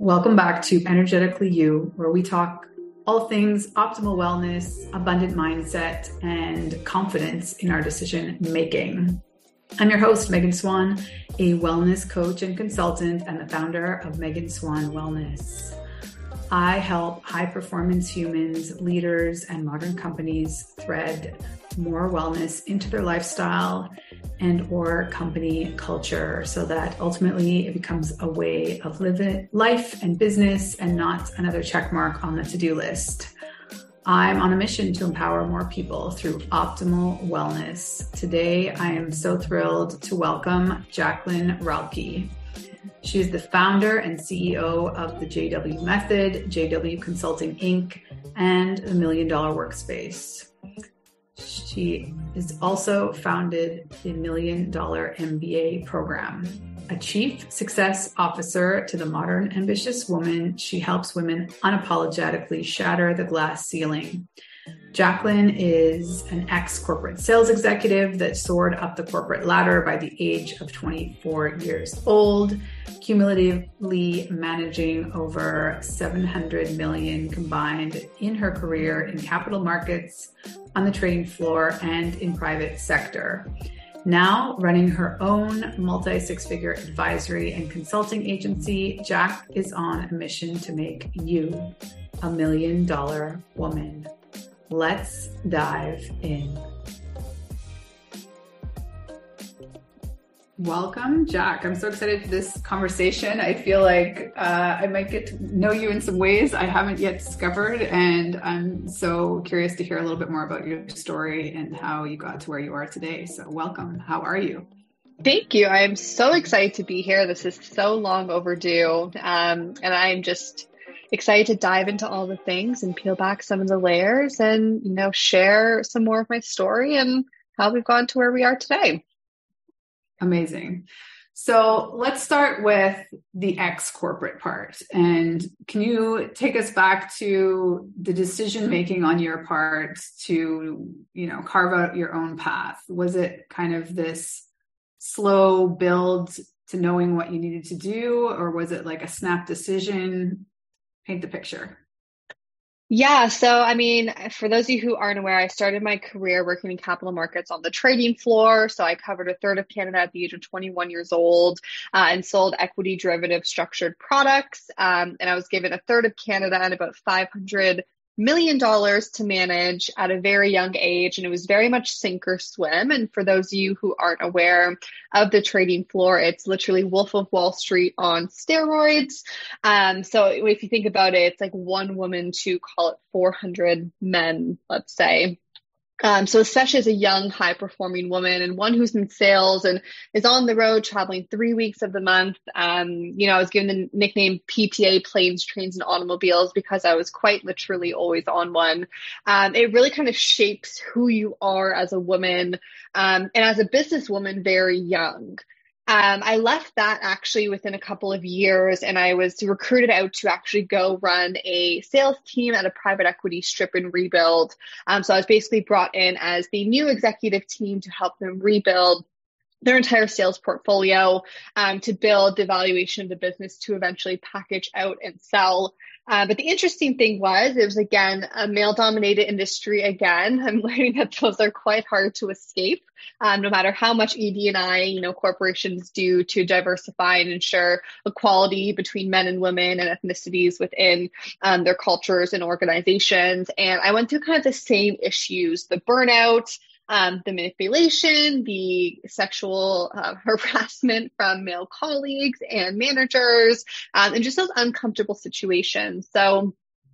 Welcome back to Energetically You, where we talk all things optimal wellness, abundant mindset, and confidence in our decision making. I'm your host, Megan Swan, a wellness coach and consultant and the founder of Megan Swan Wellness. I help high-performance humans, leaders, and modern companies thread more wellness into their lifestyle and or company culture so that ultimately it becomes a way of living life and business and not another check mark on the to-do list. I'm on a mission to empower more people through optimal wellness. Today, I am so thrilled to welcome Jacqueline Relke. She is the founder and CEO of the JW Method, JW Consulting Inc., and the Million Dollar Workspace. She is also founded the Million Dollar MBA program. A chief success officer to the modern ambitious woman, she helps women unapologetically shatter the glass ceiling. Jacqueline is an ex-corporate sales executive that soared up the corporate ladder by the age of 24 years old, cumulatively managing over 700 million combined in her career in capital markets, on the trading floor, and in private sector. Now running her own multi-six-figure advisory and consulting agency, Jack is on a mission to make you a $1 million woman. Let's dive in. Welcome, Jack. I'm so excited for this conversation. I feel like I might get to know you in some ways I haven't yet discovered, and I'm so curious to hear a little bit more about your story and how you got to where you are today. So welcome. How are you? Thank you. I am so excited to be here. This is so long overdue, and I'm just excited to dive into all the things and peel back some of the layers and, share some more of my story and how we've gotten to where we are today. Amazing. So let's start with the ex-corporate part. And can you take us back to the decision-making on your part to, carve out your own path? Was it kind of this slow build to knowing what you needed to do, or was it like a snap decision? Paint the picture. Yeah. So, for those of you who aren't aware, I started my career working in capital markets on the trading floor. So I covered a third of Canada at the age of 21 years old and sold equity derivative structured products. And I was given a third of Canada and about $500 million to manage at a very young age. And it was very much sink or swim. And for those of you who aren't aware of the trading floor, it's literally Wolf of Wall Street on steroids. So if you think about it, it's like one woman to call it 400 men, let's say. So especially as a young, high-performing woman and one who's in sales and is on the road traveling 3 weeks of the month, I was given the nickname PTA, planes, trains, and automobiles, because I was quite literally always on one. It really kind of shapes who you are as a woman and as a businesswoman very young. I left that actually within a couple of years, and I was recruited out to actually go run a sales team at a private equity strip and rebuild. So I was basically brought in as the new executive team to help them rebuild their entire sales portfolio, to build the valuation of the business to eventually package out and sell. But the interesting thing was, it was, again, a male-dominated industry again. I'm learning that those are quite hard to escape, no matter how much ED&I, corporations do to diversify and ensure equality between men and women and ethnicities within their cultures and organizations. And I went through kind of the same issues, the burnout, the manipulation, the sexual harassment from male colleagues and managers, and just those uncomfortable situations. So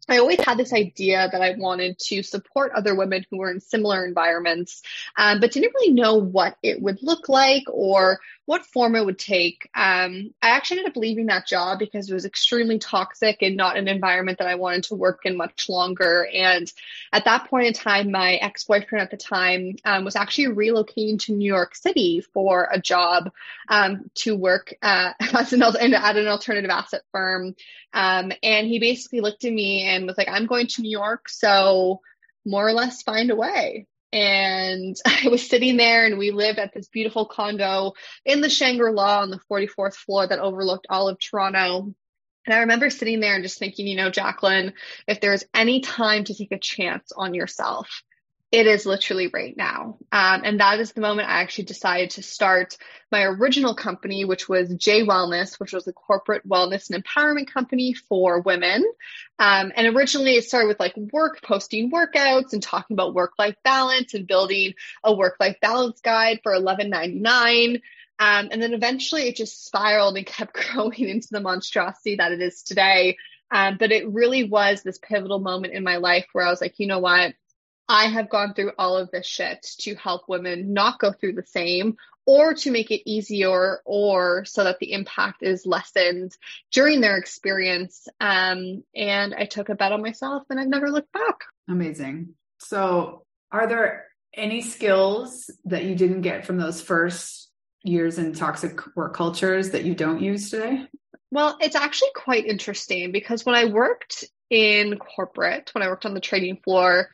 I always had this idea that I wanted to support other women who were in similar environments, but didn't really know what it would look like or what form it would take. I actually ended up leaving that job because it was extremely toxic and not an environment that I wanted to work in much longer. And at that point in time, my ex-boyfriend at the time was actually relocating to New York City for a job to work at an alternative asset firm. And he basically looked at me and was like, I'm going to New York, so more or less find a way. And I was sitting there, and we lived at this beautiful condo in the Shangri-La on the 44th floor that overlooked all of Toronto. And I remember sitting there and just thinking, Jacqueline, if there's any time to take a chance on yourself, it is literally right now. And that is the moment I actually decided to start my original company, which was J Wellness, which was a corporate wellness and empowerment company for women. And originally it started with like posting workouts and talking about work-life balance and building a work-life balance guide for $11.99. And then eventually it just spiraled and kept growing into the monstrosity that it is today. But it really was this pivotal moment in my life where I was like, you know what? I have gone through all of this shit to help women not go through the same, or to make it easier, or so that the impact is lessened during their experience. And I took a bet on myself and I've never looked back. Amazing. So are there any skills that you didn't get from those first years in toxic work cultures that you don't use today? Well, it's actually quite interesting because when I worked in corporate, when I worked on the trading floor,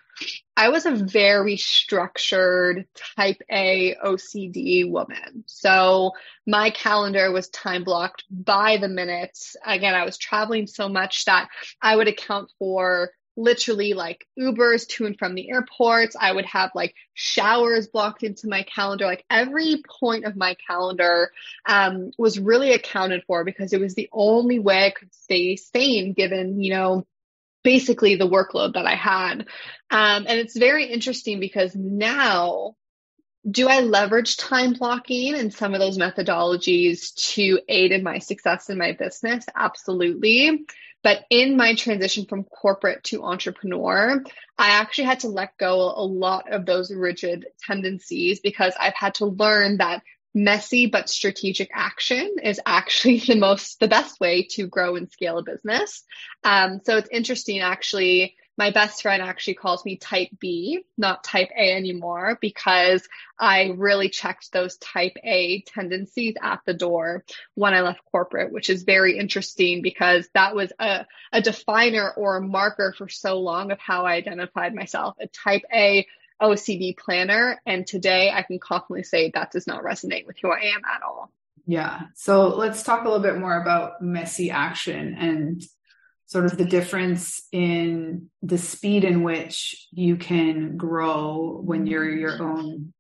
I was a very structured type A OCD woman. So my calendar was time blocked by the minutes. Again, I was traveling so much that I would account for literally like Ubers to and from the airports. I would have like showers blocked into my calendar. Like every point of my calendar was really accounted for because it was the only way I could stay sane given, basically the workload that I had. And it's very interesting because now, do I leverage time blocking and some of those methodologies to aid in my success in my business? Absolutely. But in my transition from corporate to entrepreneur, I actually had to let go a lot of those rigid tendencies because I've had to learn that messy but strategic action is actually the best way to grow and scale a business. So it's interesting, actually. My best friend actually calls me type B, not type A anymore, because I really checked those type A tendencies at the door when I left corporate, which is very interesting because that was a definer or a marker for so long of how I identified myself, a type A OCD planner. And today I can confidently say that does not resonate with who I am at all. Yeah. So let's talk a little bit more about messy action and sort of the difference in the speed in which you can grow when you're your own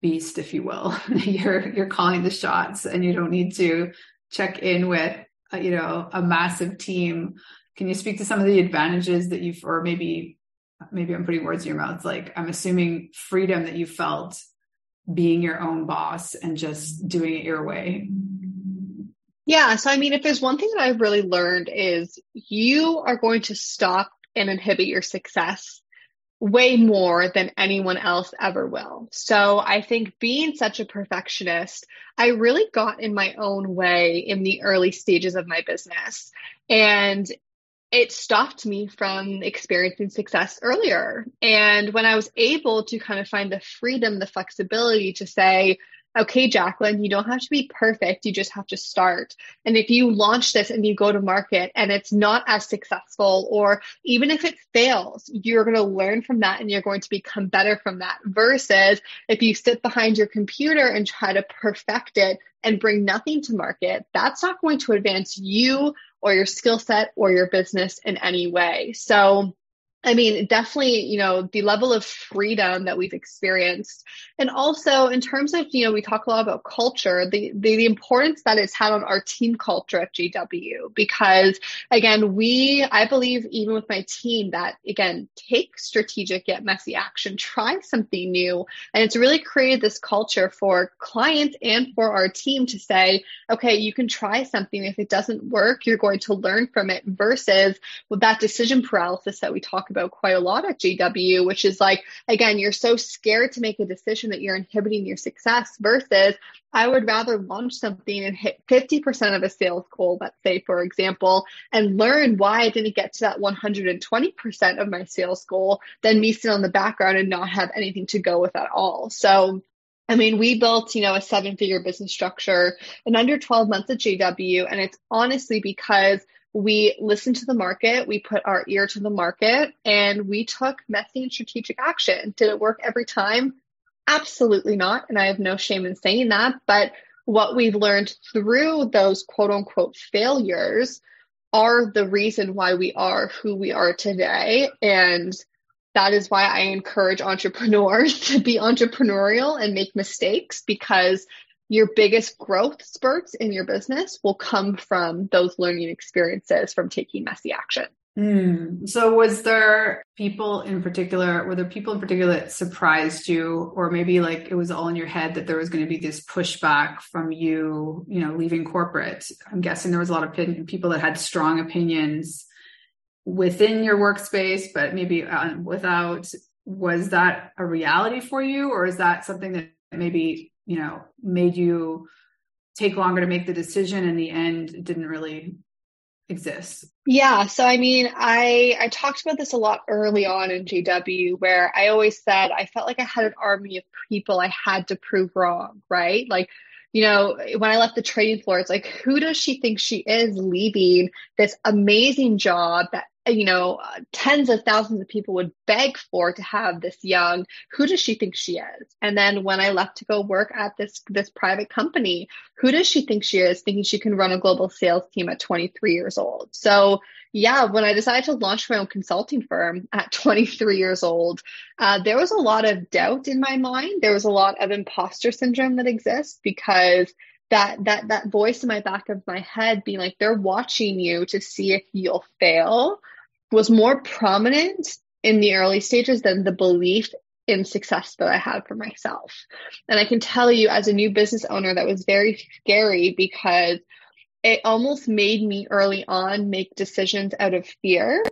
beast, if you will. You're calling the shots and you don't need to check in with, a massive team. Can you speak to some of the advantages that or maybe I'm putting words in your mouth. Like, I'm assuming freedom that you felt being your own boss and just doing it your way. Yeah. So, if there's one thing that I've really learned is you are going to stop and inhibit your success way more than anyone else ever will. So I think being such a perfectionist, I really got in my own way in the early stages of my business. And it stopped me from experiencing success earlier. And when I was able to kind of find the freedom, the flexibility to say, okay, Jacqueline, you don't have to be perfect. You just have to start. And if you launch this and you go to market and it's not as successful, or even if it fails, you're going to learn from that and you're going to become better from that. Versus if you sit behind your computer and try to perfect it and bring nothing to market, that's not going to advance you or your skill set or your business in any way. So definitely, the level of freedom that we've experienced. And also in terms of, we talk a lot about culture, the importance that it's had on our team culture at JW, because again, I believe even with my team that, again, take strategic yet messy action, try something new. And it's really created this culture for clients and for our team to say, okay, you can try something. If it doesn't work, you're going to learn from it, versus with that decision paralysis that we talk about quite a lot at JW, which is like, again, you're so scared to make a decision that you're inhibiting your success, versus I would rather launch something and hit 50% of a sales goal, let's say, for example, and learn why I didn't get to that 120% of my sales goal than me sit on the background and not have anything to go with at all. So we built, a 7-figure business structure in under 12 months at JW. And it's honestly because we listened to the market, we put our ear to the market, and we took messy and strategic action. Did it work every time? Absolutely not. And I have no shame in saying that. But what we've learned through those quote unquote failures are the reason why we are who we are today. And that is why I encourage entrepreneurs to be entrepreneurial and make mistakes, because your biggest growth spurts in your business will come from those learning experiences from taking messy action. So were there people in particular that surprised you, or maybe like it was all in your head that there was going to be this pushback from you, leaving corporate? I'm guessing there was a lot of people that had strong opinions within your workspace, but maybe without. Was that a reality for you, or is that something that maybe, made you take longer to make the decision? In the end, it didn't really exist. Yeah. So, I mean, I talked about this a lot early on in JW, where I always said I felt like I had an army of people I had to prove wrong, right? Like, when I left the trading floor, it's like, who does she think she is leaving this amazing job that, tens of thousands of people would beg for to have this young? Who does she think she is? And then when I left to go work at this private company, who does she think she is, thinking she can run a global sales team at 23 years old? So yeah, when I decided to launch my own consulting firm at 23 years old, there was a lot of doubt in my mind. There was a lot of imposter syndrome that exists, because that voice in my back of my head being like, they're watching you to see if you'll fail, was more prominent in the early stages than the belief in success that I had for myself. And I can tell you, as a new business owner, that was very scary, because it almost made me early on make decisions out of fear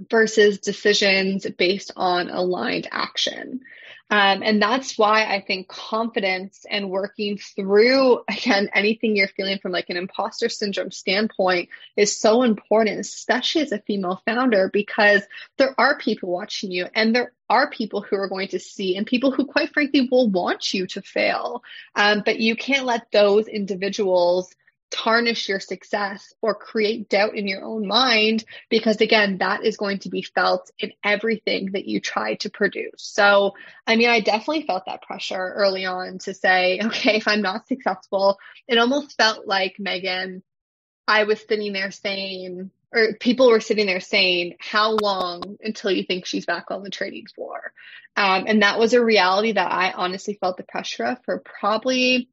versus decisions based on aligned action. And that's why I think confidence and working through, again, anything you're feeling from like an imposter syndrome standpoint is so important, especially as a female founder, because there are people watching you, and there are people who are going to see, and people who quite frankly will want you to fail. But you can't let those individuals tarnish your success or create doubt in your own mind, because again, that is going to be felt in everything that you try to produce. So, I mean, I definitely felt that pressure early on to say, okay, if I'm not successful, it almost felt like, Megan, I was sitting there saying, or people were sitting there saying, how long until you think she's back on the trading floor? And that was a reality that I honestly felt the pressure of for probably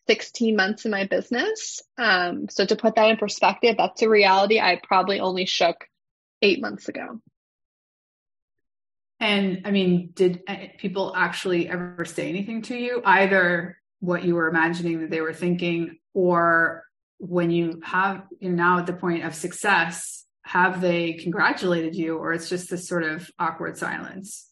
16 months in my business. So to put that in perspective, that's a reality I probably only shook 8 months ago. And I mean, did people actually ever say anything to you, either what you were imagining that they were thinking, or when you have, now at the point of success, have they congratulated you, or it's just this sort of awkward silence?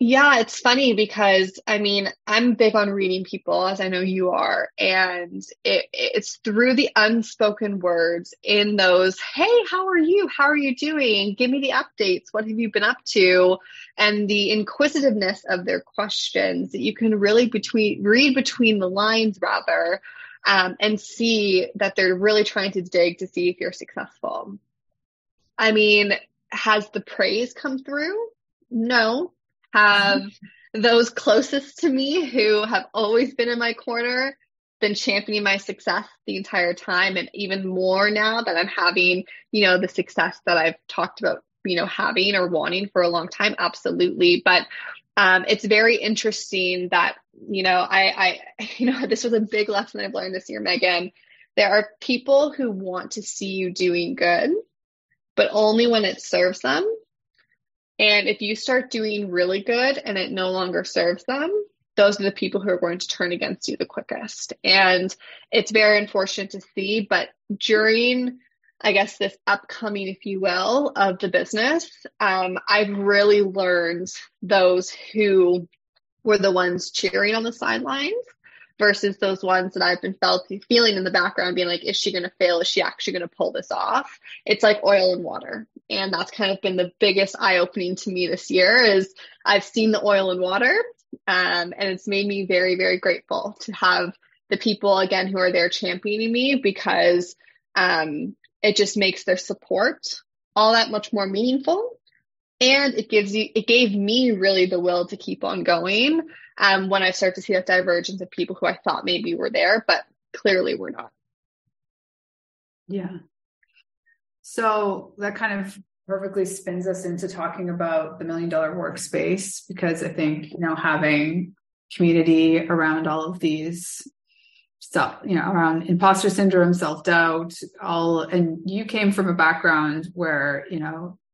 Yeah, it's funny because I mean, I'm big on reading people, as I know you are, and it's through the unspoken words in those, hey, how are you? How are you doing? Give me the updates. What have you been up to? And the inquisitiveness of their questions that you can really read between the lines, rather, and see that they're really trying to dig to see if you're successful. I mean, has the praise come through? No. Have those closest to me, who have always been in my corner, been championing my success the entire time, and even more now that I'm having, the success that I've talked about, having or wanting for a long time? Absolutely. But it's very interesting that, I this was a big lesson I've learned this year, Megan. There are people who want to see you doing good, but only when it serves them. And if you start doing really good and it no longer serves them, those are the people who are going to turn against you the quickest. And it's very unfortunate to see, but during, I guess, this upcoming, if you will, of the business, I've really learned those who were the ones cheering on the sidelines versus those ones that I've been feeling in the background, being like, is she going to fail? Is she actually going to pull this off? It's like oil and water. And that's kind of been the biggest eye-opening to me this year, is I've seen the oil and water, and it's made me very, very grateful to have the people, again, who are there championing me, because it just makes their support all that much more meaningful. And it gave me really the will to keep on going when I start to see that divergence of people who I thought maybe were there, but clearly were not. Yeah. So that kind of perfectly spins us into talking about the Million Dollar Workspace, because I think, having community around all of these stuff, around imposter syndrome, self-doubt, and you came from a background where,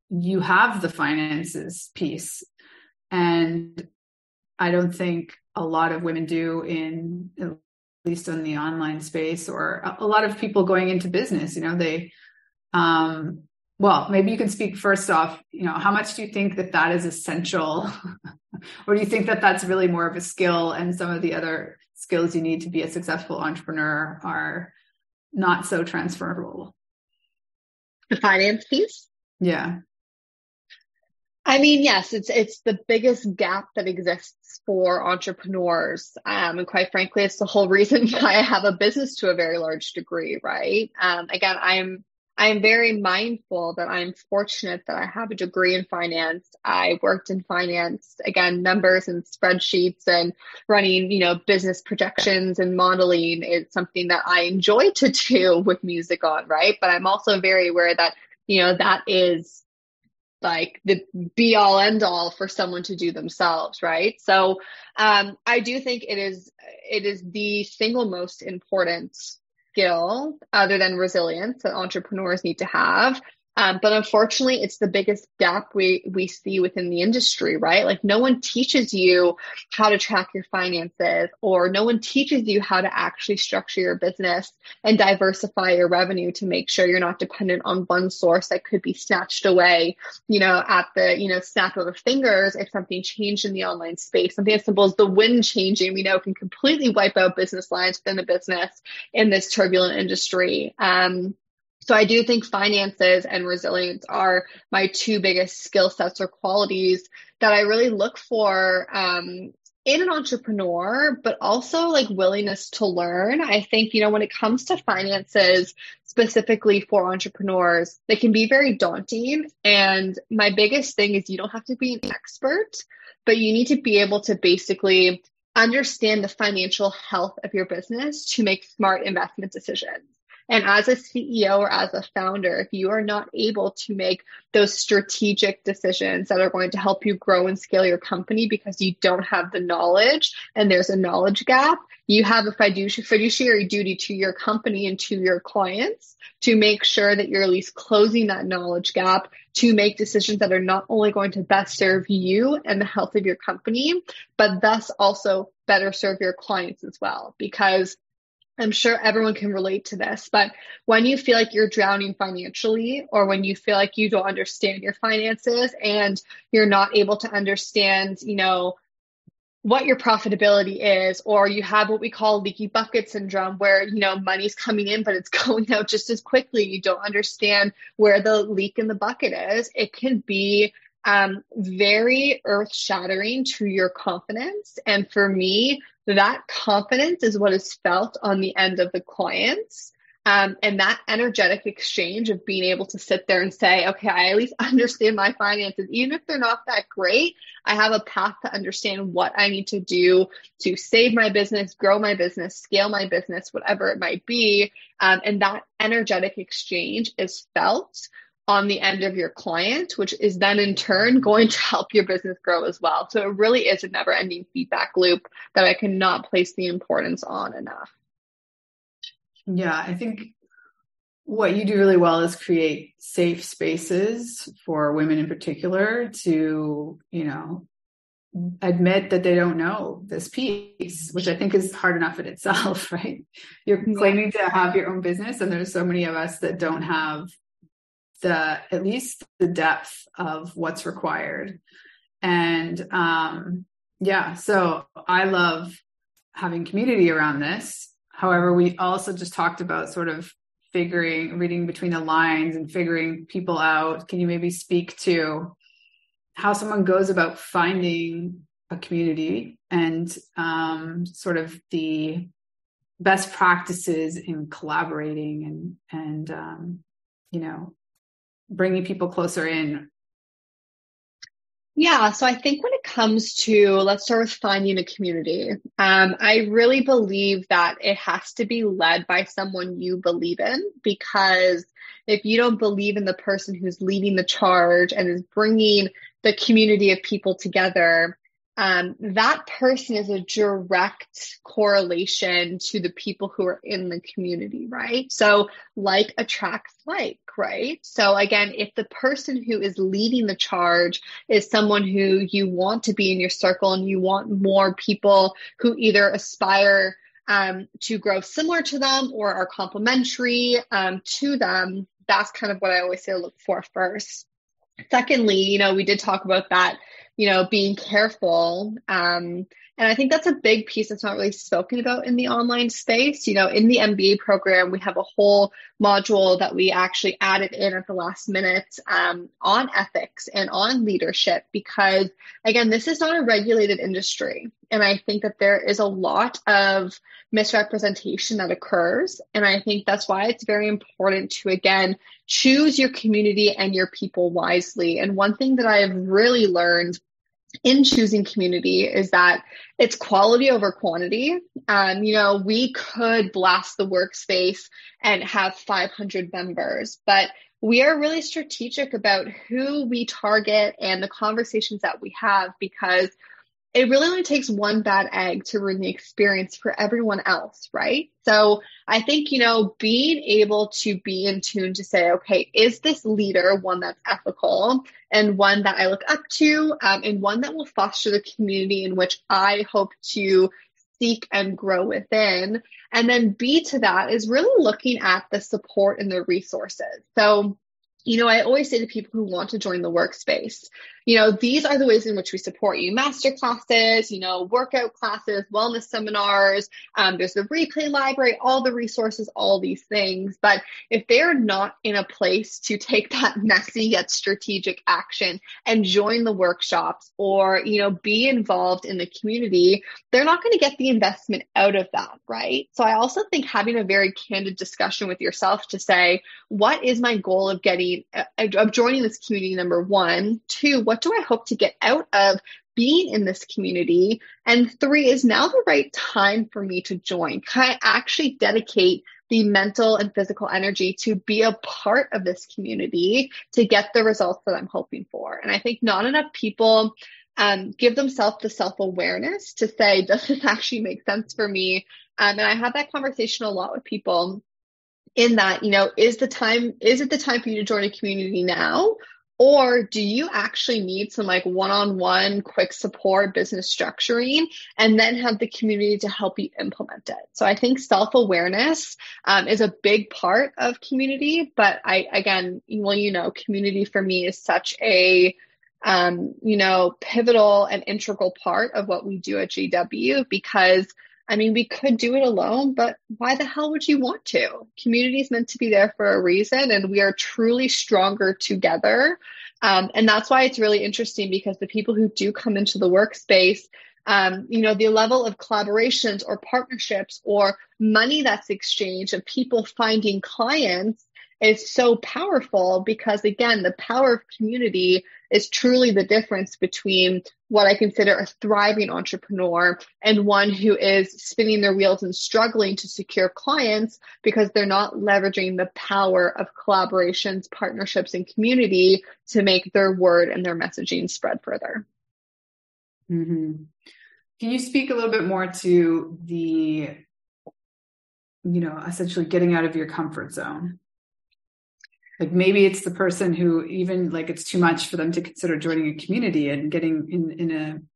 you have the finances piece. And I don't think a lot of women do, at least in the online space, or a lot of people going into business, well, maybe you can speak first off, how much do you think that is essential? Or do you think that that's really more of a skill, and some of the other skills you need to be a successful entrepreneur are not so transferable? The finance piece? Yeah. I mean, yes, it's the biggest gap that exists for entrepreneurs. And quite frankly, it's the whole reason why I have a business to a very large degree, right? Again, I'm very mindful that I'm fortunate that I have a degree in finance. I worked in finance, again, numbers and spreadsheets and running, business projections and modeling is something that I enjoy to do with music on, right? But I'm also very aware that, that is like the be all end all for someone to do themselves, right? So I do think it is the single most important skill, other than resilience, that entrepreneurs need to have. But unfortunately, it's the biggest gap we see within the industry, right? Like, no one teaches you how to track your finances, or no one teaches you how to actually structure your business and diversify your revenue to make sure you're not dependent on one source that could be snatched away, at the, snap of a fingers. If something changed in the online space, something as simple as the wind changing, we know can completely wipe out business lines within a business in this turbulent industry. So I do think finances and resilience are my two biggest skill sets or qualities that I really look for in an entrepreneur, but also like willingness to learn. I think, when it comes to finances, specifically for entrepreneurs, they can be very daunting. And my biggest thing is, you don't have to be an expert, but you need to be able to basically understand the financial health of your business to make smart investment decisions. And as a CEO or as a founder, if you are not able to make those strategic decisions that are going to help you grow and scale your company because you don't have the knowledge and there's a knowledge gap, you have a fiduciary duty to your company and to your clients to make sure that you're at least closing that knowledge gap, to make decisions that are not only going to best serve you and the health of your company, but thus also better serve your clients as well. Because I'm sure everyone can relate to this, but when you feel like you're drowning financially, or when you feel like you don't understand your finances and you're not able to understand, what your profitability is, or you have what we call leaky bucket syndrome, where, money's coming in, but it's going out just as quickly. You don't understand where the leak in the bucket is. It can be very earth-shattering to your confidence. And for me, that confidence is what is felt on the end of the clients. And that energetic exchange of being able to sit there and say, okay, I at least understand my finances, even if they're not that great. I have a path to understand what I need to do to save my business, grow my business, scale my business, whatever it might be. And that energetic exchange is felt on the end of your client, which is then in turn going to help your business grow as well. So it really is a never-ending feedback loop that I cannot place the importance on enough. Yeah, I think what you do really well is create safe spaces for women in particular to, admit that they don't know this piece, which I think is hard enough in itself, right? You're claiming to have your own business, and there's so many of us that don't have at least the depth of what's required. And so I love having community around this. However, we also just talked about sort of reading between the lines and figuring people out. Can you maybe speak to how someone goes about finding a community and sort of the best practices in collaborating and bringing people closer in? Yeah, so I think when it comes to, let's start with finding a community. I really believe that it has to be led by someone you believe in, because if you don't believe in the person who's leading the charge and is bringing the community of people together, that person is a direct correlation to the people who are in the community, right? So like attracts like, right? So again, if the person who is leading the charge is someone who you want to be in your circle and you want more people who either aspire to grow similar to them or are complementary to them, that's kind of what I always say to look for first. Secondly, we did talk about that, being careful. And I think that's a big piece that's not really spoken about in the online space. In the MBA program, we have a whole module that we actually added in at the last minute on ethics and on leadership, because again, this is not a regulated industry. And I think that there is a lot of misrepresentation that occurs. And I think that's why it's very important to, again, choose your community and your people wisely. And one thing that I have really learned in choosing community is that it's quality over quantity. We could blast the workspace and have 500 members, but we are really strategic about who we target and the conversations that we have, because it really only takes one bad egg to ruin the experience for everyone else, right? So I think, being able to be in tune to say, okay, is this leader one that's ethical and one that I look up to, and one that will foster the community in which I hope to seek and grow within? And then B to that is really looking at the support and the resources. So I always say to people who want to join the workspace, these are the ways in which we support you. Master classes, workout classes, wellness seminars, there's the replay library, all the resources, all these things. But if they're not in a place to take that messy yet strategic action and join the workshops or, be involved in the community, they're not going to get the investment out of that, right? So I also think having a very candid discussion with yourself to say, what is my goal of joining this community? Number one. Two, what do I hope to get out of being in this community? And three, is now the right time for me to join? Can I actually dedicate the mental and physical energy to be a part of this community to get the results that I'm hoping for? And I think not enough people give themselves the self-awareness to say, does this actually make sense for me? And I have that conversation a lot with people in that, is it the time for you to join a community now? Or do you actually need some one-on-one quick support, business structuring, and then have the community to help you implement it? So I think self-awareness is a big part of community, but community for me is such a pivotal and integral part of what we do at JW, because we could do it alone, but why the hell would you want to? Community is meant to be there for a reason, and we are truly stronger together. And that's why it's really interesting, because the people who do come into the workspace, the level of collaborations or partnerships or money that's exchanged of people finding clients is so powerful, because again, the power of community is truly the difference between what I consider a thriving entrepreneur and one who is spinning their wheels and struggling to secure clients because they're not leveraging the power of collaborations, partnerships, and community to make their word and their messaging spread further. Mm-hmm. Can you speak a little bit more to the, essentially getting out of your comfort zone? Like maybe it's the person who even it's too much for them to consider joining a community and getting in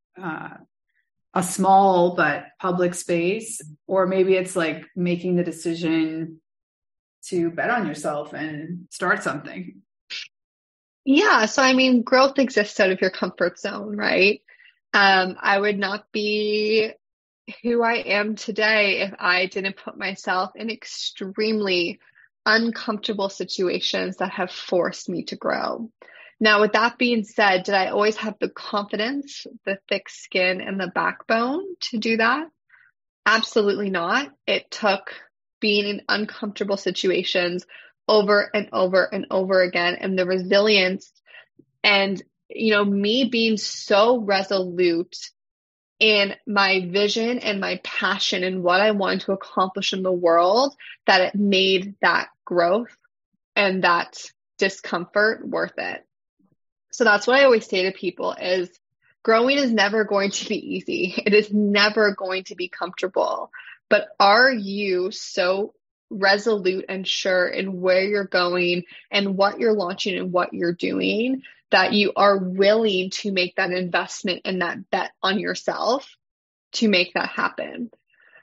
a small but public space, or maybe it's making the decision to bet on yourself and start something. Yeah. So, growth exists out of your comfort zone, right? I would not be who I am today if I didn't put myself in extremely uncomfortable situations that have forced me to grow. Now, with that being said, did I always have the confidence, the thick skin, and the backbone to do that? Absolutely not. It took being in uncomfortable situations over and over and over again, and the resilience and me being so resolute in my vision and my passion and what I wanted to accomplish in the world, that it made that growth and that discomfort worth it. So that's what I always say to people is growing is never going to be easy. It is never going to be comfortable. But are you so resolute and sure in where you're going and what you're launching and what you're doing that you are willing to make that investment and that bet on yourself to make that happen?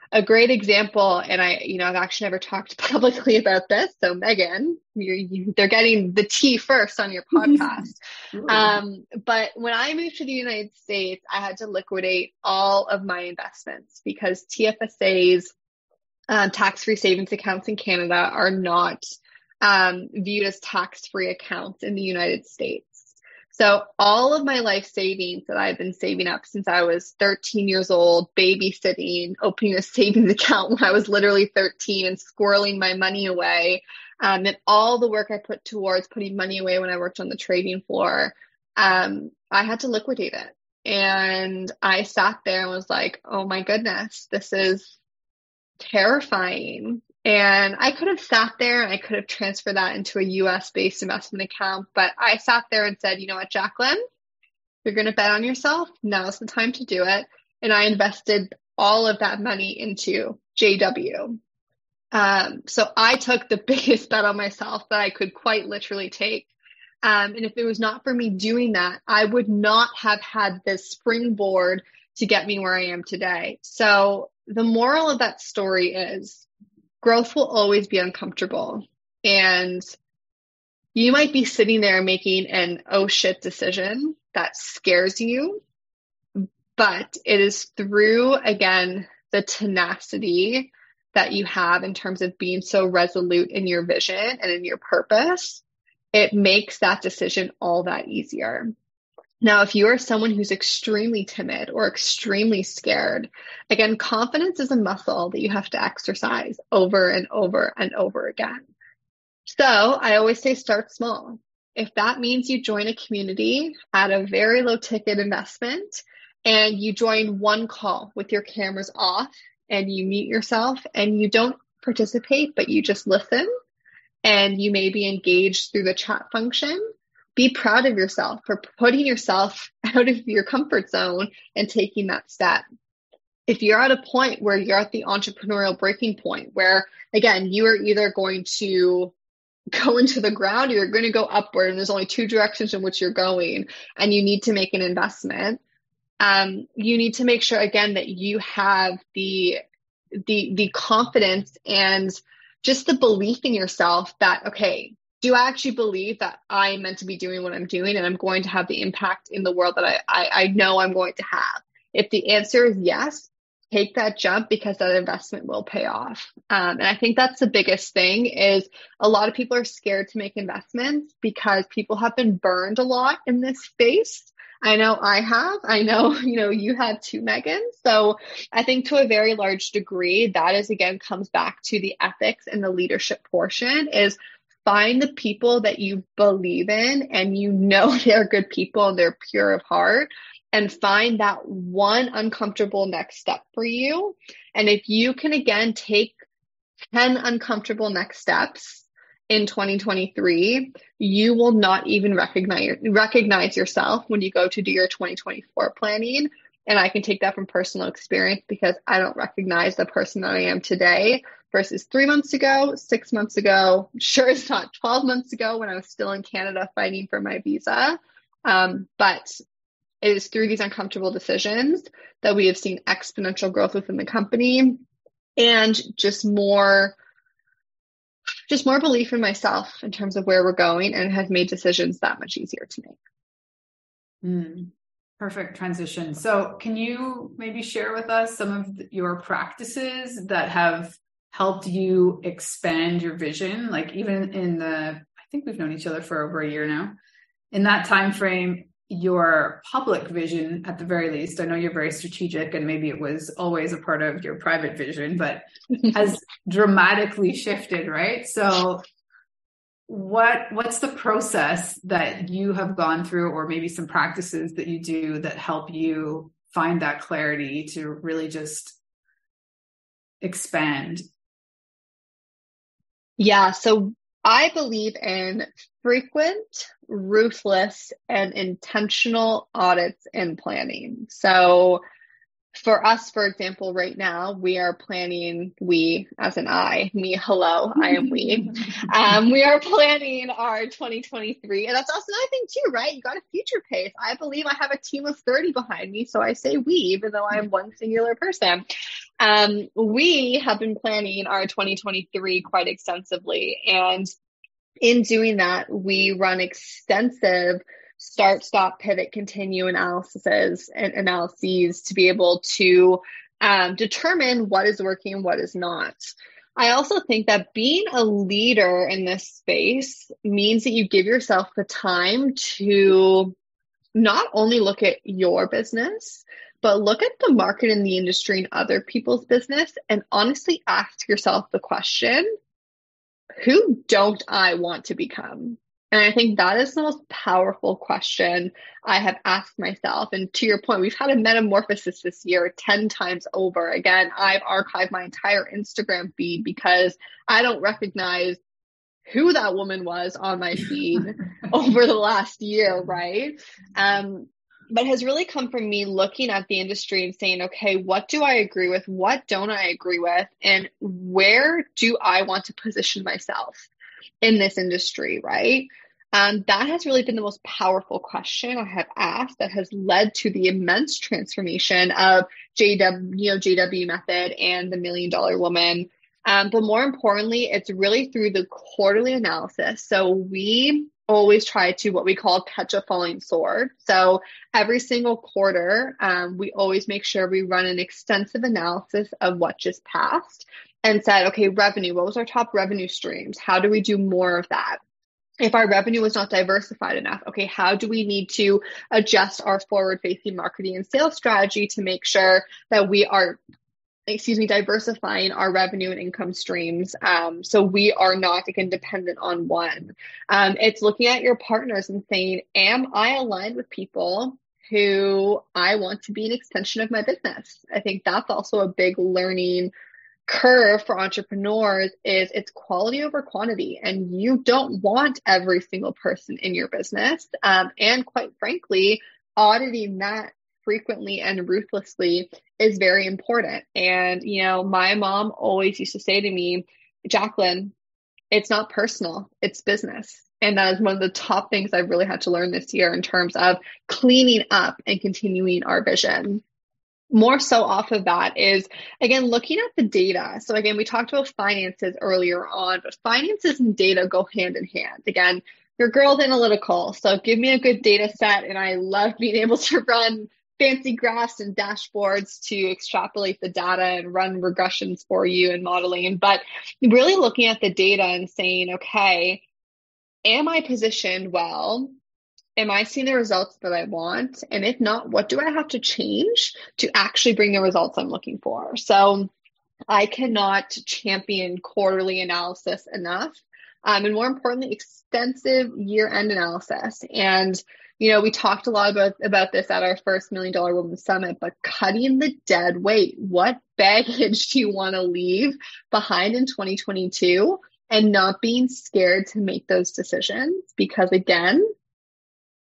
A great example, and I've actually never talked publicly about this. So Megan, they're getting the tea first on your podcast. But when I moved to the United States, I had to liquidate all of my investments because TFSA's tax-free savings accounts in Canada are not viewed as tax-free accounts in the United States. So all of my life savings that I've been saving up since I was 13 years old, babysitting, opening a savings account when I was literally 13 and squirreling my money away, and all the work I put towards putting money away when I worked on the trading floor, I had to liquidate it. And I sat there and was like, oh my goodness, this is terrifying. And I could have sat there and I could have transferred that into a US-based investment account. But I sat there and said, you know what, Jacqueline, you're going to bet on yourself. Now's the time to do it. And I invested all of that money into JW. So I took the biggest bet on myself that I could quite literally take. And if it was not for me doing that, I would not have had this springboard to get me where I am today. So the moral of that story is, growth will always be uncomfortable. And you might be sitting there making an oh shit decision that scares you, but it is through, again, the tenacity that you have in terms of being so resolute in your vision and in your purpose, it makes that decision all that easier. Now, if you are someone who's extremely timid or extremely scared, again, confidence is a muscle that you have to exercise over and over and over again. So I always say start small. If that means you join a community at a very low ticket investment and you join one call with your cameras off and you mute yourself and you don't participate, but you just listen and you may be engaged through the chat function, be proud of yourself for putting yourself out of your comfort zone and taking that step. If you're at a point where you're at the entrepreneurial breaking point, where, again, you are either going to go into the ground or you're going to go upward, and there's only two directions in which you're going, and you need to make an investment, you need to make sure, again, that you have the confidence and just the belief in yourself that, okay, do I actually believe that I'm meant to be doing what I'm doing and I'm going to have the impact in the world that I know I'm going to have? If the answer is yes, take that jump because that investment will pay off. And I think that's the biggest thing is a lot of people are scared to make investments because people have been burned a lot in this space. I know I have. I know, you have too, Megan. So I think to a very large degree, that is, again, comes back to the ethics and the leadership portion is find the people that you believe in and they're good people and they're pure of heart, and find that one uncomfortable next step for you. And if you can, again, take 10 uncomfortable next steps in 2023, you will not even recognize yourself when you go to do your 2024 planning. And I can take that from personal experience because I don't recognize the person that I am today versus 3 months ago, 6 months ago, sure it's not 12 months ago when I was still in Canada fighting for my visa. But it is through these uncomfortable decisions that we have seen exponential growth within the company and just more belief in myself in terms of where we're going, and have made decisions that much easier to make. Perfect transition. So can you maybe share with us some of your practices that have helped you expand your vision? Like even I think we've known each other for over a year now. In that time frame, your public vision, at the very least, I know you're very strategic and maybe it was always a part of your private vision, but has dramatically shifted, right? So what's the process that you have gone through, or maybe some practices that you do that help you find that clarity to really just expand? Yeah, so I believe in frequent, ruthless, and intentional audits and planning. So for us, for example, right now, we are planning, we as in I, me, hello, I am we. We are planning our 2023. And that's also another thing too, right? You got to future pace. I believe I have a team of 30 behind me. So I say we, even though I'm one singular person. We have been planning our 2023 quite extensively. And in doing that, we run extensive start, stop, pivot, continue analyses to be able to determine what is working and what is not. I also think that being a leader in this space means that you give yourself the time to not only look at your business, but look at the market and the industry and other people's business, and honestly ask yourself the question, who don't I want to become? And I think that is the most powerful question I have asked myself. And to your point, we've had a metamorphosis this year 10 times over. Again, I've archived my entire Instagram feed because I don't recognize who that woman was on my feed over the last year, right? But has really come from me looking at the industry and saying, okay, what do I agree with? What don't I agree with? And where do I want to position myself in this industry, right? That has really been the most powerful question I have asked that has led to the immense transformation of JW method and the Million Dollar Woman. But more importantly, it's really through the quarterly analysis. So we always try to what we call catch a falling sword. So every single quarter, we always make sure we run an extensive analysis of what just passed and said, okay, revenue, what was our top revenue streams? How do we do more of that? If our revenue was not diversified enough, okay, how do we need to adjust our forward-facing marketing and sales strategy to make sure that we are diversifying our revenue and income streams. So we are not, again, dependent on one. It's looking at your partners and saying, am I aligned with people who I want to be an extension of my business? I think that's also a big learning curve for entrepreneurs is it's quality over quantity. And you don't want every single person in your business. And quite frankly, auditing that frequently and ruthlessly is very important. And, my mom always used to say to me, Jacqueline, it's not personal, it's business. And that is one of the top things I've really had to learn this year in terms of cleaning up and continuing our vision. More so off of that is, again, looking at the data. So again, we talked about finances earlier on, but finances and data go hand in hand. Again, your girl's analytical, so give me a good data set. And I love being able to run fancy graphs and dashboards to extrapolate the data and run regressions for you and modeling. But really looking at the data and saying, okay, am I positioned well? Am I seeing the results that I want? And if not, what do I have to change to actually bring the results I'm looking for? So I cannot champion quarterly analysis enough. And more importantly, extensive year-end analysis. And, we talked a lot about this at our first Million Dollar Woman Summit, but cutting the dead weight. What baggage do you want to leave behind in 2022? And not being scared to make those decisions, because again,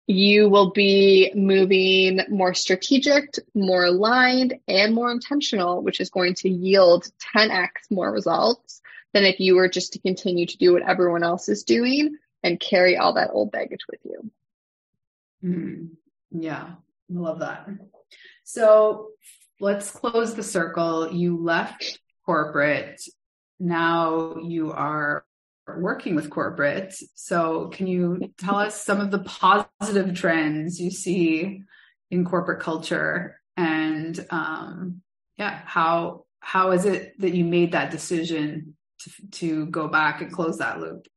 you will be moving more strategic, more aligned, and more intentional, which is going to yield 10x more results than if you were just to continue to do what everyone else is doing and carry all that old baggage with you. Yeah, I love that. So let's close the circle. You left corporate. Now you are working with corporate. So can you tell us some of the positive trends you see in corporate culture, and how is it that you made that decision to go back and close that loop?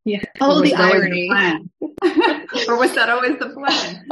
Yeah. Or Oh, was the it always the irony. plan? Or was that always the plan?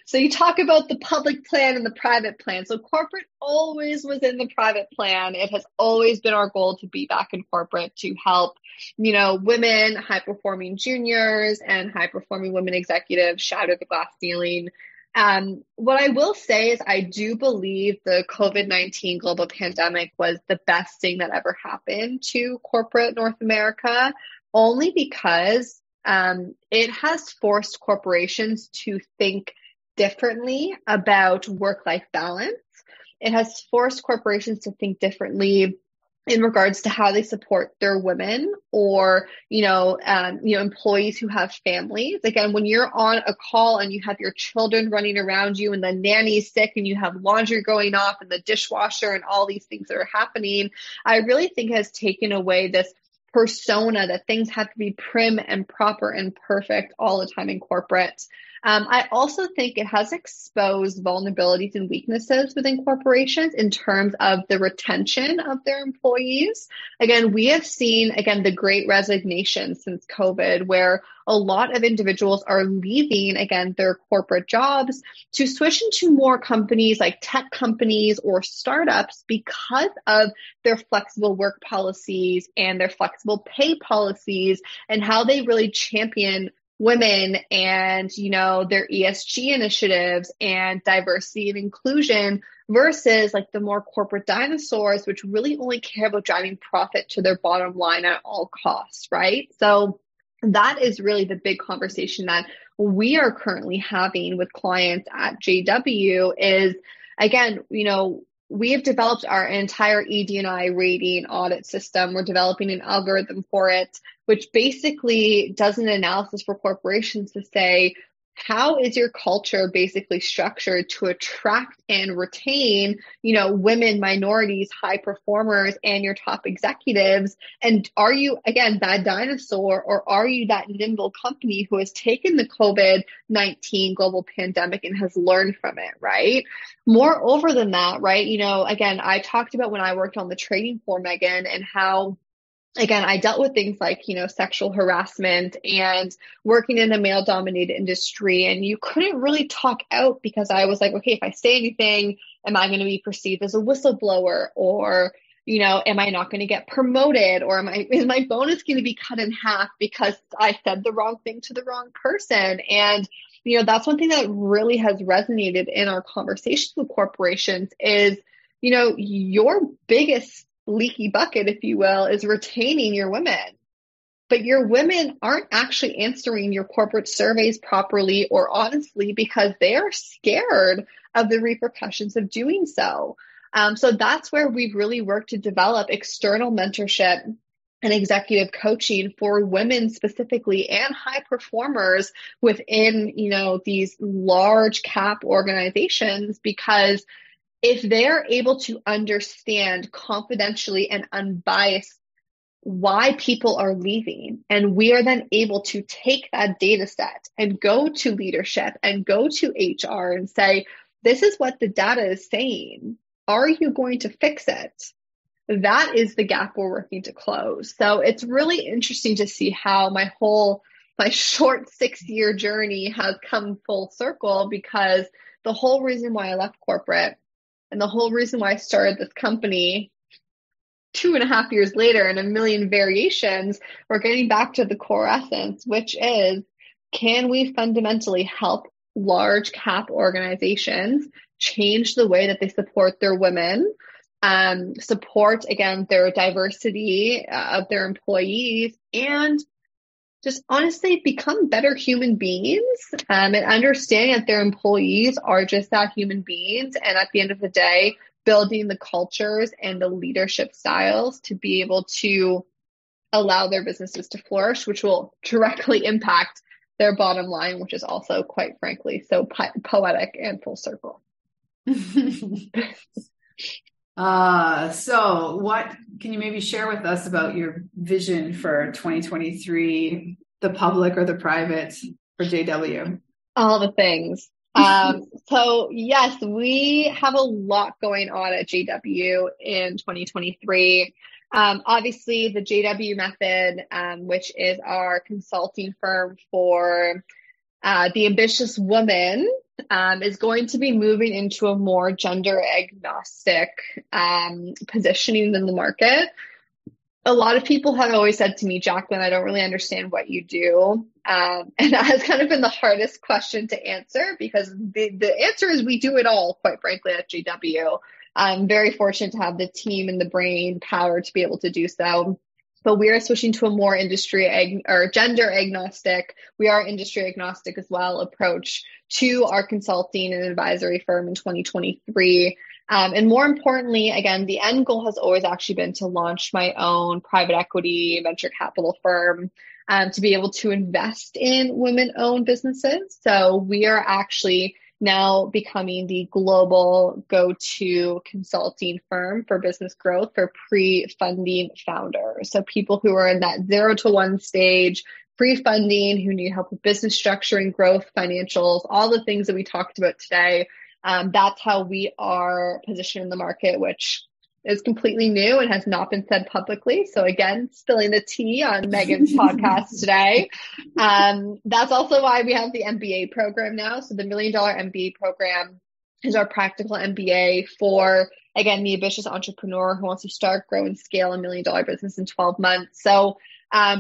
So you talk about the public plan and the private plan. So corporate always was in the private plan. It has always been our goal to be back in corporate to help, women, high performing juniors and high performing women executives shatter the glass ceiling. What I will say is I do believe the COVID-19 global pandemic was the best thing that ever happened to corporate North America, only because it has forced corporations to think differently about work-life balance. It has forced corporations to think differently in regards to how they support their women or, employees who have families. Again, when you're on a call and you have your children running around you and the nanny's sick and you have laundry going off and the dishwasher and all these things that are happening, I really think it has taken away this persona that things have to be prim and proper and perfect all the time in corporate. I also think it has exposed vulnerabilities and weaknesses within corporations in terms of the retention of their employees. Again, we have seen, the great resignation since COVID, where a lot of individuals are leaving, their corporate jobs to switch into more companies like tech companies or startups because of their flexible work policies and their flexible pay policies and how they really champion women and, their ESG initiatives and diversity and inclusion versus like the more corporate dinosaurs, which really only care about driving profit to their bottom line at all costs, right? So that is really the big conversation that we are currently having with clients at JW is, we have developed our entire ED&I rating audit system. We're developing an algorithm for it, which basically does an analysis for corporations to say, how is your culture basically structured to attract and retain, women, minorities, high performers, and your top executives? And are you, that dinosaur, or are you that nimble company who has taken the COVID-19 global pandemic and has learned from it, right? Moreover than that, right, I talked about when I worked on the trading floor, Megan, and how I dealt with things like, sexual harassment and working in a male dominated industry. And you couldn't really talk out because I was like, okay, if I say anything, am I going to be perceived as a whistleblower? Or, am I not going to get promoted? Or is my bonus going to be cut in half because I said the wrong thing to the wrong person? And, that's one thing that really has resonated in our conversations with corporations is, your biggest leaky bucket, if you will, is retaining your women. But your women aren't actually answering your corporate surveys properly or honestly because they are scared of the repercussions of doing so. So that's where we've really worked to develop external mentorship and executive coaching for women specifically and high performers within, these large cap organizations, because if they're able to understand confidentially and unbiased why people are leaving, and we are then able to take that data set and go to leadership and go to HR and say, this is what the data is saying. Are you going to fix it? That is the gap we're working to close. So it's really interesting to see how my short 6-year journey has come full circle, because the whole reason why I left corporate and the whole reason why I started this company 2.5 years later in a million variations, we're getting back to the core essence, which is, can we fundamentally help large cap organizations change the way that they support their women, support, their diversity of their employees, and just honestly become better human beings, and understanding that their employees are just that, human beings. And at the end of the day, building the cultures and the leadership styles to be able to allow their businesses to flourish, which will directly impact their bottom line, which is also, quite frankly, so poetic and full circle. So what can you maybe share with us about your vision for 2023, the public or the private for JW? All the things. So yes, we have a lot going on at JW in 2023. Obviously, the JW method, which is our consulting firm for the ambitious woman, is going to be moving into a more gender agnostic positioning in the market. A lot of people have always said to me, Jacqueline, I don't really understand what you do. And that has kind of been the hardest question to answer, because the answer is we do it all, quite frankly, at JW. I'm very fortunate to have the team and the brain power to be able to do so. But we are switching to a more gender agnostic, we are industry agnostic as well, approach to our consulting and advisory firm in 2023. And more importantly, again, the end goal has always actually been to launch my own private equity venture capital firm, to be able to invest in women-owned businesses. So we are actually now becoming the global go-to consulting firm for business growth for pre-funding founders. So people who are in that 0 to 1 stage, pre-funding, who need help with business structuring, growth, financials, all the things that we talked about today. That's how we are positioned in the market, which is completely new and has not been said publicly. So again, spilling the tea on Megan's podcast today. That's also why we have the MBA program now. So the Million Dollar MBA program is our practical MBA for, again, the ambitious entrepreneur who wants to start, grow, and scale a $1 million business in 12 months. So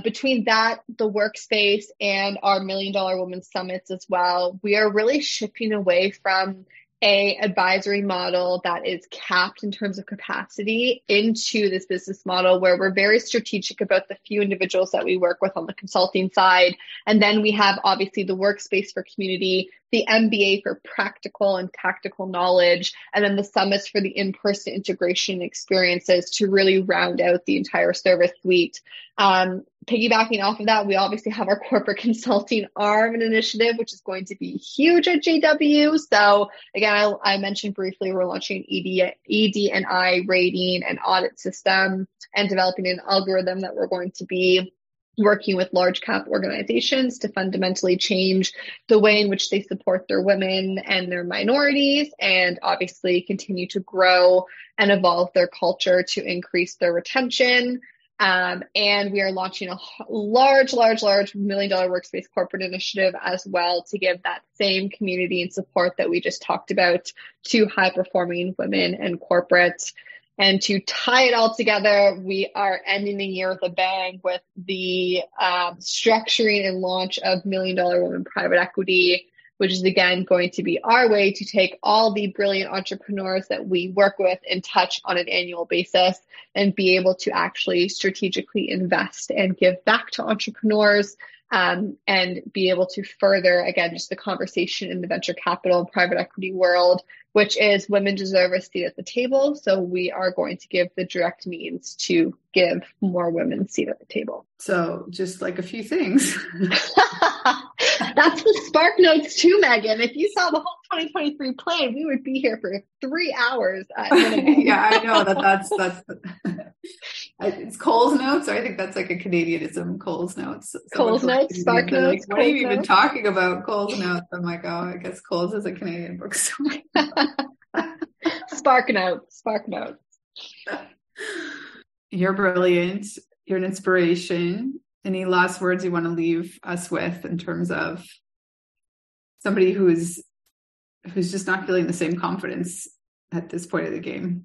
between that, the Workspace, and our $1 Million Women Summits as well, we are really shifting away from a advisory model that is capped in terms of capacity into this business model where we're very strategic about the few individuals that we work with on the consulting side. And then we have obviously the Workspace for community, the MBA for practical and tactical knowledge, and then the summits for the in-person integration experiences to really round out the entire service suite. Piggybacking off of that, we obviously have our corporate consulting arm and initiative, which is going to be huge at JW. So again, I mentioned briefly, we're launching an ED&I rating and audit system and developing an algorithm that we're going to be working with large cap organizations to fundamentally change the way in which they support their women and their minorities, and obviously continue to grow and evolve their culture to increase their retention. And we are launching a large $1 million Workspace corporate initiative as well to give that same community and support that we just talked about to high performing women and corporates. And to tie it all together, we are ending the year with a bang with the structuring and launch of $1 Million Women Private Equity, which is again going to be our way to take all the brilliant entrepreneurs that we work with and touch on an annual basis and be able to actually strategically invest and give back to entrepreneurs, and be able to further, again, just the conversation in the venture capital and private equity world, which is women deserve a seat at the table. So we are going to give the direct means to give more women a seat at the table. So just like a few things. That's the Spark Notes too, Megan. If you saw the whole 2023 plan, we would be here for 3 hours. Yeah, I know that's it's Cole's Notes. Or I think that's like a Canadianism. Cole's Notes. Cole's Notes, Spark Notes. Like, what are you even talking about? Cole's Notes. I'm like, oh, I guess Cole's is a Canadian bookstore. Spark Notes. You're brilliant. You're an inspiration. Any last words you want to leave us with in terms of somebody who's just not feeling the same confidence at this point of the game?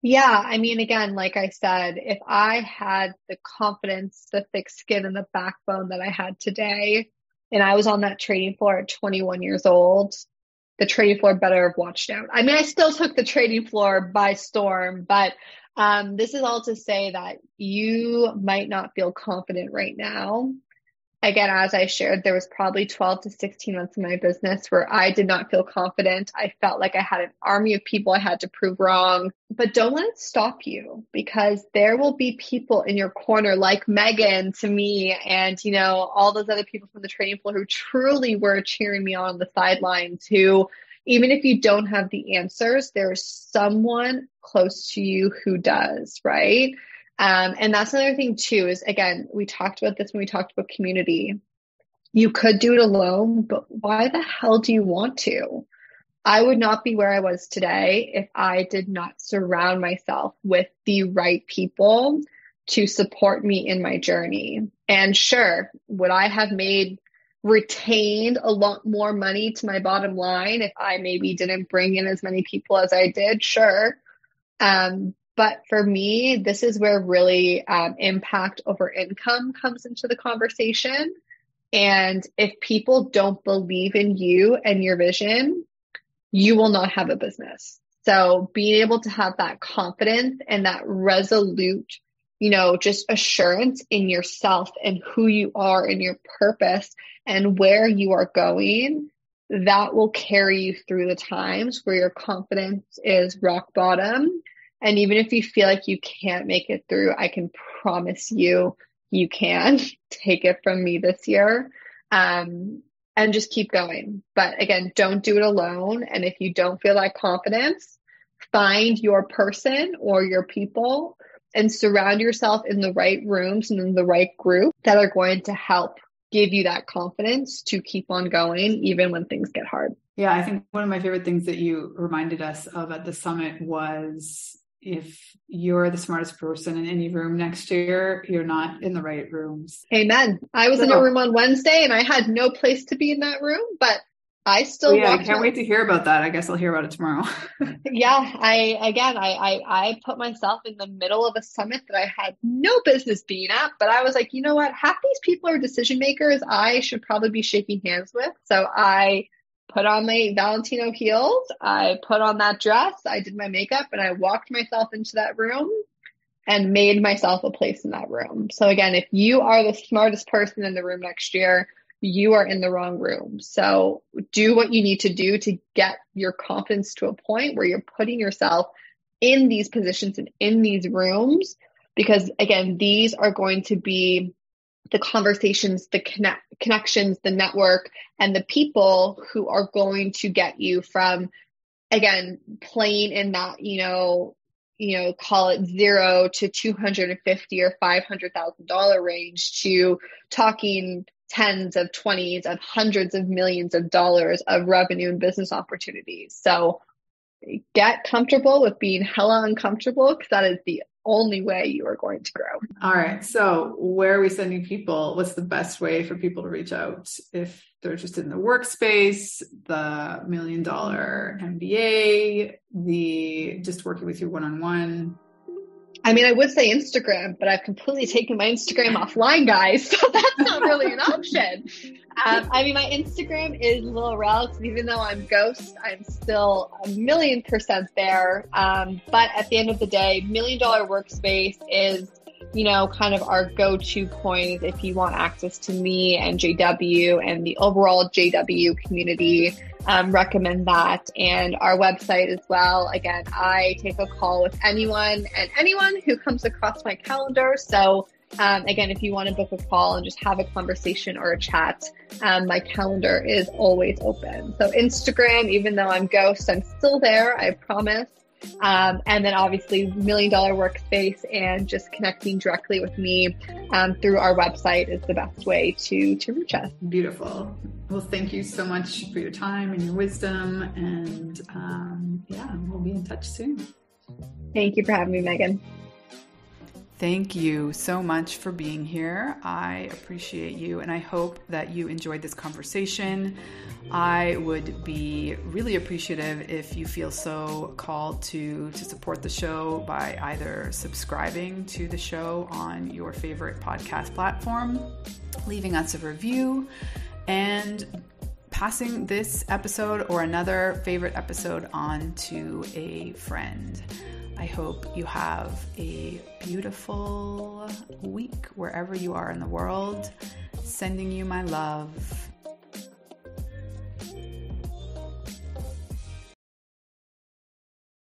Yeah, I mean, again, like I said, if I had the confidence, the thick skin, and the backbone that I had today, and I was on that trading floor at 21 years old, the trading floor better have watched out. I mean, I still took the trading floor by storm, but this is all to say that you might not feel confident right now. Again, as I shared, there was probably 12 to 16 months in my business where I did not feel confident. I felt like I had an army of people I had to prove wrong. But don't let it stop you, because there will be people in your corner like Megan to me and, all those other people from the trading floor who truly were cheering me on the sidelines, who, even if you don't have the answers, there's someone close to you who does, right? And that's another thing too, is again, we talked about this when we talked about community. You could do it alone, but why the hell do you want to? I would not be where I was today if I did not surround myself with the right people to support me in my journey. And sure, would I have retained a lot more money to my bottom line if I maybe didn't bring in as many people as I did? Sure. But for me, this is where really impact over income comes into the conversation. And if people don't believe in you and your vision, you will not have a business. So being able to have that confidence and that resolute, just assurance in yourself and who you are and your purpose and where you are going, that will carry you through the times where your confidence is rock bottom. And even if you feel like you can't make it through, I can promise you, you can. Take it from me this year. And just keep going. But again, don't do it alone. And if you don't feel that confidence, find your person or your people and surround yourself in the right rooms and in the right group that are going to help give you that confidence to keep on going, even when things get hard. Yeah, I think one of my favorite things that you reminded us of at the summit was, if you're the smartest person in any room next year, you're not in the right rooms. Amen. I was in a room on Wednesday and I had no place to be in that room, but I still I can't wait to hear about that. I guess I'll hear about it tomorrow. Yeah. I put myself in the middle of a summit that I had no business being at, but I was like, you know what? Half these people are decision makers I should probably be shaking hands with. So I put on my Valentino heels, I put on that dress, I did my makeup, and I walked myself into that room and made myself a place in that room. So again, if you are the smartest person in the room next year, you are in the wrong room. So do what you need to do to get your confidence to a point where you're putting yourself in these positions and in these rooms, because again, these are going to be the conversations, the connections, the network, and the people who are going to get you from, again, playing in that, call it $0 to $250,000 or $500,000 range to talking tens of twenties of hundreds of millions of dollars of revenue and business opportunities. So get comfortable with being hella uncomfortable, because that is the only way you are going to grow. All right. So where are we sending people? What's the best way for people to reach out if they're interested in the workspace, the Million Dollar MBA, just working with you one-on-one? I mean, I would say Instagram, but I've completely taken my Instagram offline, guys. So that's not really an option. My Instagram is Lil Relke. Even though I'm ghost, I'm still 1,000,000% there. But at the end of the day, Million Dollar Workspace is, kind of our go-to point if you want access to me and JW and the overall JW community. Recommend that, and our website as well. Again, I take a call with anyone who comes across my calendar. So again, if you want to book a call and just have a conversation or a chat, my calendar is always open. So Instagram, even though I'm ghost, I'm still there, I promise. And then obviously Million Dollar Workspace and just connecting directly with me through our website is the best way to reach us. Beautiful. Well, thank you so much for your time and your wisdom. And we'll be in touch soon. Thank you for having me, Megan. Thank you so much for being here. I appreciate you, and I hope that you enjoyed this conversation. I would be really appreciative if you feel so called to support the show by either subscribing to the show on your favorite podcast platform, leaving us a review, and passing this episode or another favorite episode on to a friend. I hope you have a beautiful week wherever you are in the world. Sending you my love.